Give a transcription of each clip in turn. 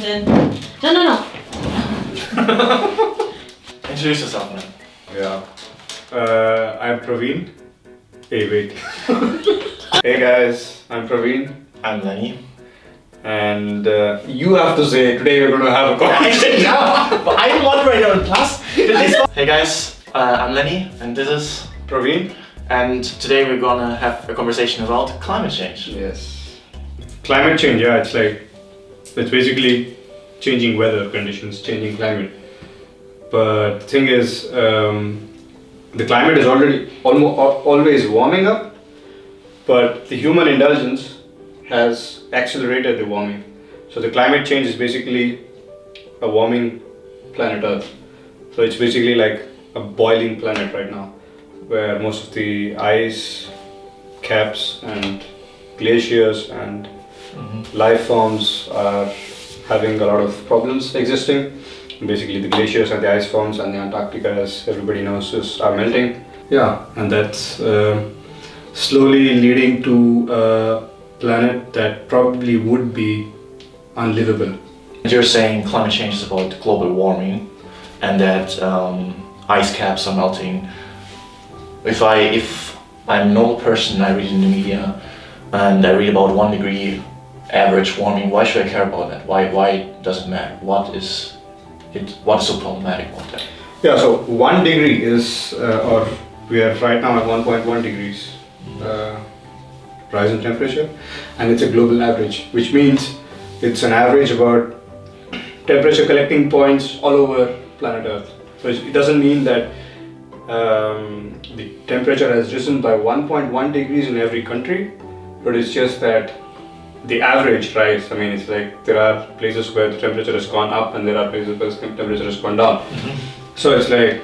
attention. No. Introduce yourself, man. Yeah. I'm Praveen. Hey, wait. Hey guys, I'm Praveen. I'm Lenni. And you have to say today we're going to have a conversation. Yeah, but I'm moderator on Plus. Hey guys, I'm Lenni and this is Praveen. And today we're gonna have a conversation about climate change. Yes. Climate change, yeah, it's basically changing weather conditions, changing climate. But the thing is, the climate is already always warming up, but the human indulgence has accelerated the warming. So the climate change is basically a warming planet Earth. So it's basically like a boiling planet right now, where most of the ice caps and glaciers and life forms are having a lot of problems existing. Basically the glaciers and the ice forms and the Antarctica, as everybody knows, are melting. Yeah, and that's slowly leading to a planet that probably would be unlivable. You're saying climate change is about global warming and that ice caps are melting. If I'm a normal person, I read in the media and I read about 1 degree average warming, why should I care about that? Why does it matter? What is so problematic about that? Yeah, so 1 degree is, or we are right now at 1.1 degrees rise in temperature, and it's a global average, which means it's an average about temperature collecting points all over planet Earth. So it doesn't mean that the temperature has risen by 1.1 degrees in every country, but it's just that the average rise. I mean, it's like there are places where the temperature has gone up and there are places where the temperature has gone down. So it's like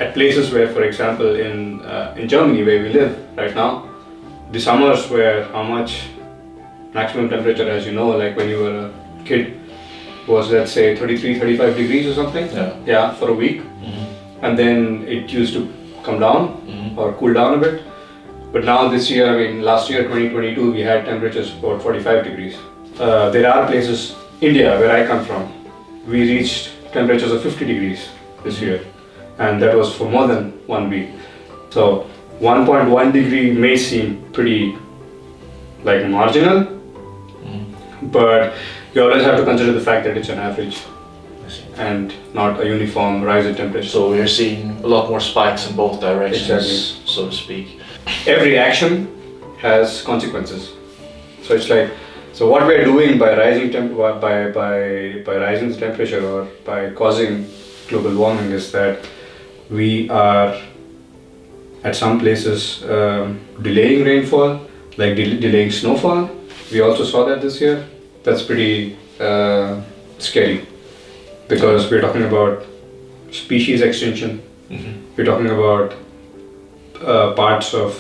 at places where, for example, in Germany where we live right now, the summers where how much maximum temperature, as you know, like when you were a kid, was, let's say, 33-35 degrees or something. Yeah, for a week. And then it used to come down or cool down a bit. But now this year, I mean last year 2022, we had temperatures about 45 degrees. There are places, India where I come from, we reached temperatures of 50 degrees this year, and that was for more than 1 week. So 1.1 degree may seem pretty like marginal, but you always have to consider the fact that it's an average and not a uniform rise in temperature. So we're seeing a lot more spikes in both directions, Exactly. so to speak. Every action has consequences. So it's like, so what we're doing by rising by rising the temperature or by causing global warming is that we are at some places delaying rainfall, like delaying snowfall. We also saw that this year. That's pretty scary, because we're talking about species extinction. We're talking about parts of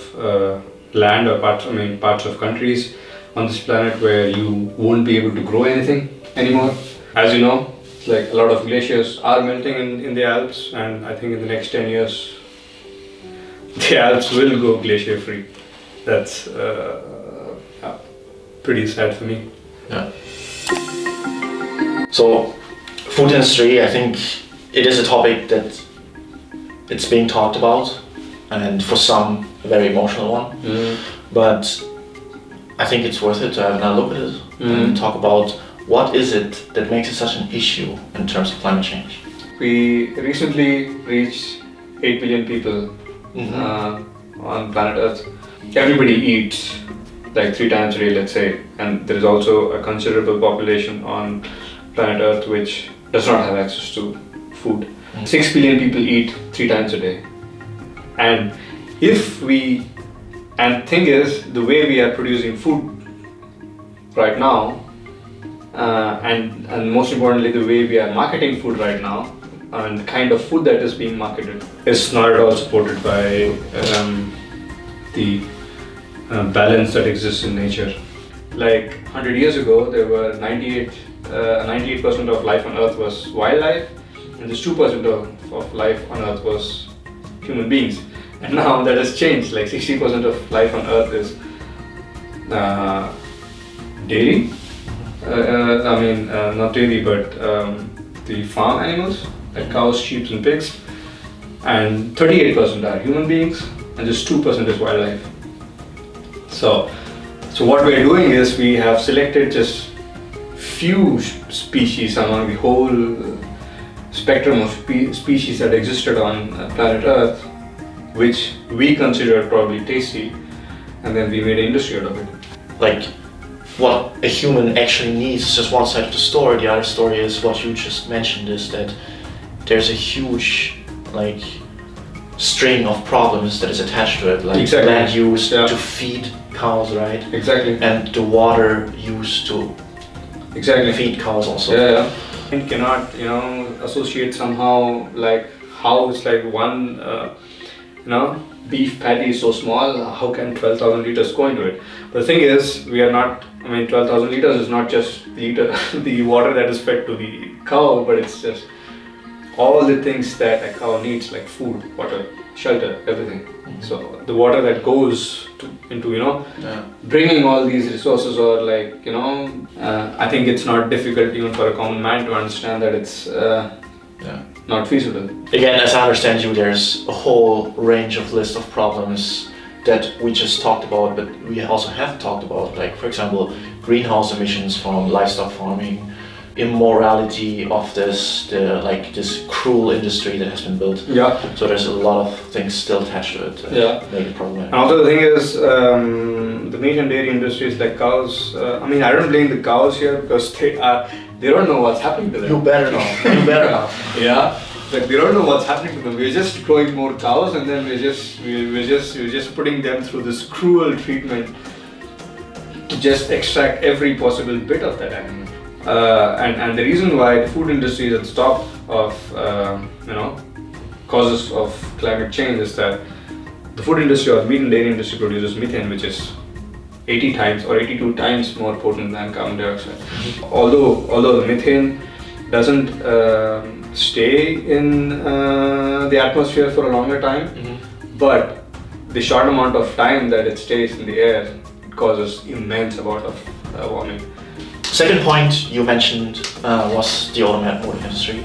land or parts of countries on this planet where you won't be able to grow anything anymore. As you know, like a lot of glaciers are melting in the Alps, and I think in the next 10 years the Alps will go glacier free. That's pretty sad for me. Yeah. So, food industry, I think it is a topic that it's being talked about, and for some, a very emotional one. But I think it's worth it to have another look at it and talk about what is it that makes it such an issue in terms of climate change. We recently reached 8 billion people on planet Earth. Everybody eats like 3 times a day, let's say, and there is also a considerable population on planet Earth which does not have access to food. 6 billion people eat 3 times a day. And thing is, the way we are producing food right now, and most importantly, the way we are marketing food right now, and the kind of food that is being marketed, is not at all supported by the balance that exists in nature. Like 100 years ago, there were 98% of life on Earth was wildlife, and just 2% of life on Earth was human beings. And now that has changed. Like 60% of life on Earth is dairy, Not really, but the farm animals, like cows, sheep, and pigs, and 38% are human beings, and just 2% is wildlife. So what we are doing is we have selected just few species among the whole spectrum of species that existed on planet Earth, which we considered probably tasty, and then we made an industry out of it. Like, what a human actually needs is just one side of the story. The other story is what you just mentioned, is that there's a huge, like, string of problems that is attached to it, like Exactly. land used Yeah. to feed cows, right? Exactly. And the water used to Exactly. feed cows also. Yeah. You cannot, associate somehow like how it's like one, beef patty is so small. How can 12,000 liters go into it? But the thing is, we are not. 12,000 liters is not just the water that is fed to the cow, but it's just all the things that a cow needs, like food, water, shelter, everything. Mm-hmm. So the water that goes into Yeah. bringing all these resources, or like I think it's not difficult even for a common man to understand that it's Yeah. not feasible. Again, as I understand you, there's a whole range of list of problems that we just talked about, but we also have talked about, like, for example, greenhouse emissions from livestock farming, immorality of this cruel industry that has been built. Yeah. So there's a lot of things still attached to it that Yeah. make it problematic. And also the thing is, the meat and dairy industries, like cows. I don't blame the cows here, because they don't know what's happening to them. You better know. You better know. Yeah, like they don't know what's happening to them. We're just growing more cows, and then we're just putting them through this cruel treatment to just extract every possible bit of that animal. And the reason why the food industry is at the top of causes of climate change is that the food industry, or meat and dairy industry, produces methane, which is 80 times or 82 times more potent than carbon dioxide. Although the methane doesn't stay in the atmosphere for a longer time, but the short amount of time that it stays in the air, it causes immense amount of warming. Second point you mentioned was the automotive industry.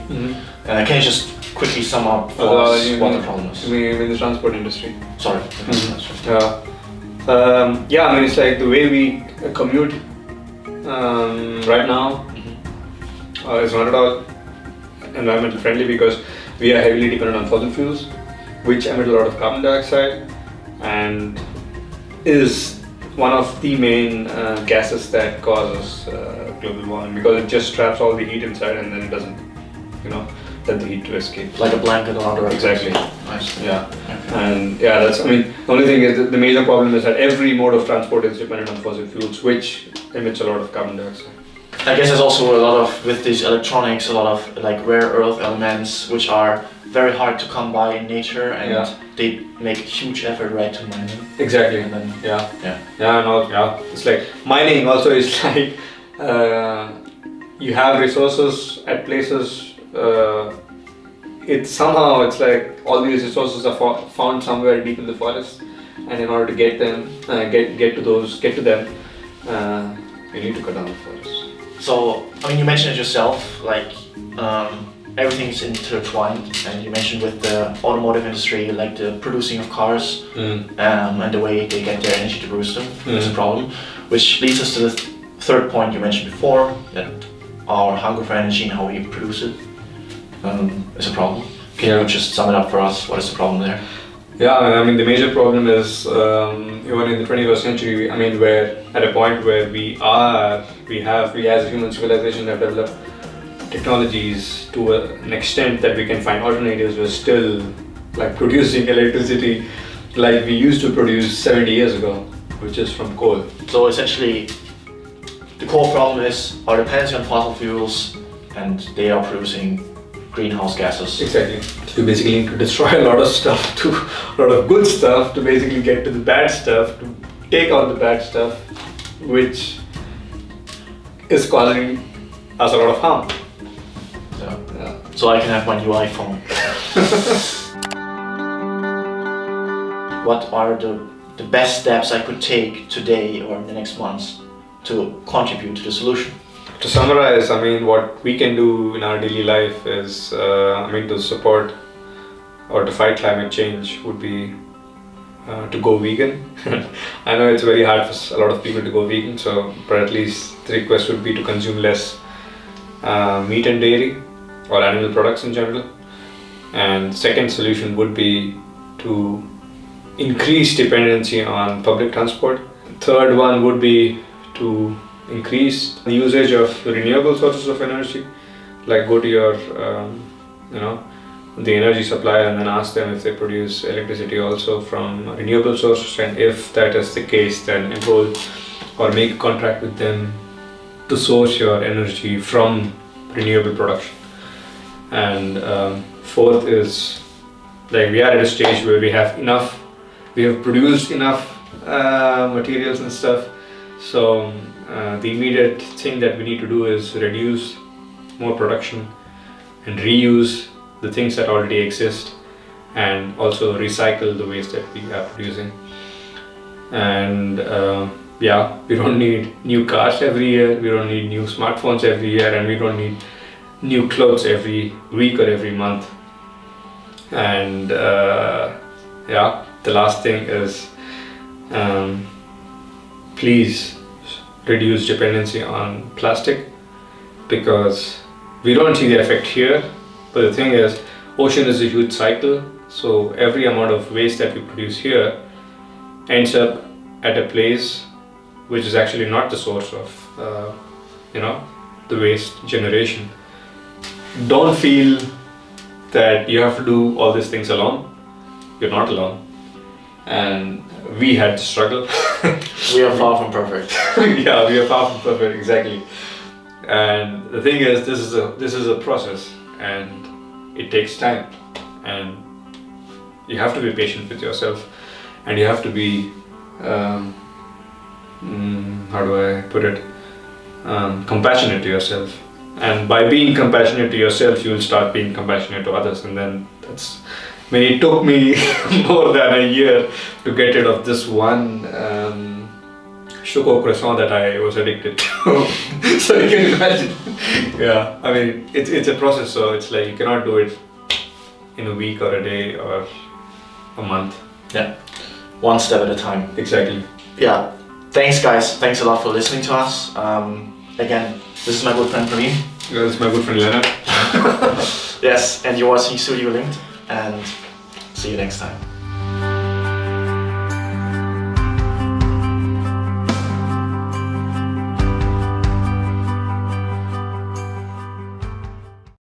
Can you just quickly sum up for us what the problem is? You mean the transport industry? Sorry. Yeah. It's like the way we commute right now is not at all environmental friendly, because we are heavily dependent on fossil fuels, which emit a lot of carbon dioxide and is one of the main gases that causes global warming, because it just traps all the heat inside and then it doesn't, let the heat to escape. Like a blanket around our Exactly. Nice. Yeah. Okay. And yeah, the only thing is that the major problem is that every mode of transport is dependent on fossil fuels, which emits a lot of carbon dioxide. I guess there's also a lot of, with these electronics, a lot of like rare earth elements which are very hard to come by in nature, and they make huge effort, right, to mine them. Exactly. And then It's like mining also is like you have resources at places. It's like all these resources are found somewhere deep in the forest, and in order to get them, get to them, you need to cut down the forest. So, you mentioned it yourself, like everything is intertwined, and you mentioned with the automotive industry, like the producing of cars and the way they get their energy to produce them is a problem, which leads us to the third point you mentioned before, that our hunger for energy and how we produce it is a problem. Can you just sum it up for us? What is the problem there? Yeah, the major problem is even in the 21st century. We're at a point where we as a human civilization have developed technologies to an extent that we can find alternatives. We're still like producing electricity like we used to produce 70 years ago, which is from coal. So essentially, the core problem is our dependency on fossil fuels, and they are producing greenhouse gases. Exactly. You basically need to destroy a lot of stuff, to a lot of good stuff, to basically get to the bad stuff, to take out the bad stuff, which is causing us a lot of harm. So I can have my new iPhone. What are the best steps I could take today or in the next months to contribute to the solution? To summarize, I mean, what we can do in our daily life is, to support or to fight climate change would be to go vegan. I know it's very hard for a lot of people to go vegan, but at least the request would be to consume less meat and dairy or animal products in general. And second solution would be to increase dependency on public transport. Third one would be to increase the usage of renewable sources of energy, like go to your the energy supplier and then ask them if they produce electricity also from renewable sources, and if that is the case, then enroll or make a contract with them to source your energy from renewable production. And fourth is, like, we are at a stage where we have produced enough materials and stuff, so the immediate thing that we need to do is reduce more production and reuse the things that already exist, and also recycle the waste that we are producing. And we don't need new cars every year, we don't need new smartphones every year, and we don't need new clothes every week or every month. And the last thing is, please reduce dependency on plastic, because we don't see the effect here, but the thing is, ocean is a huge cycle, so every amount of waste that we produce here ends up at a place which is actually not the source of the waste generation. Don't feel that you have to do all these things alone. You're not alone, and we had to struggle. We are far from perfect. Yeah, we are far from perfect, exactly. And the thing is, this is a process, and it takes time, and you have to be patient with yourself, and you have to be compassionate to yourself. And by being compassionate to yourself, you will start being compassionate to others, and then it took me more than a year to get rid of this one choco croissant that I was addicted to. So you can imagine. Yeah, I mean, it's a process, so it's like you cannot do it in a week or a day or a month. Yeah, one step at a time. Exactly. Yeah, thanks guys, thanks a lot for listening to us. Again, this is my good friend Praveen. Yeah, this is my good friend Lenni. Yes, and you're watching Studio Linked, and see you next time.